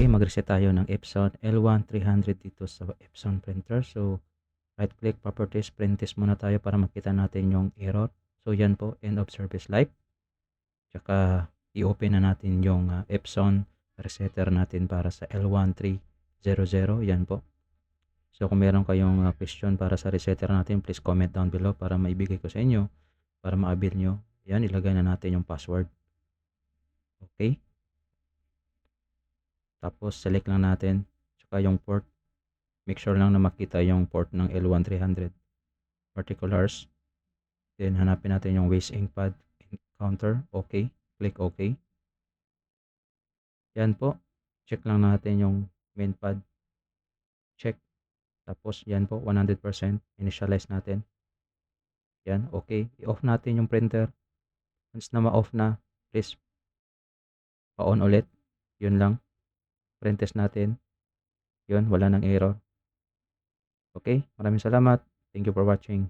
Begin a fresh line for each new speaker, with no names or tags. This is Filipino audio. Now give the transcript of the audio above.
Okay, mag-reset tayo ng Epson L1 300 dito sa Epson printer. So, right click, properties, print test muna tayo para makita natin yung error. So, yan po, end of service life. Tsaka, i-open na natin yung Epson resetter natin para sa L1 300. Yan po. So, kung meron kayong question para sa resetter natin, please comment down below para maibigay ko sa inyo, para ma-avail nyo. Yan, ilagay na natin yung password. Okay. Tapos, select lang natin. Tsaka yung port. Make sure lang na makita yung port ng L1 300. Particulars. Then, hanapin natin yung waste ink pad counter. Okay. Click OK. Yan po. Check lang natin yung main pad. Check. Tapos, yan po. 100%. Initialize natin. Yan. Okay. I-off natin yung printer. Once na ma-off na, please pa-on ulit. Yun lang. Print test natin. Yun. Wala nang error. Okay. Maraming salamat. Thank you for watching.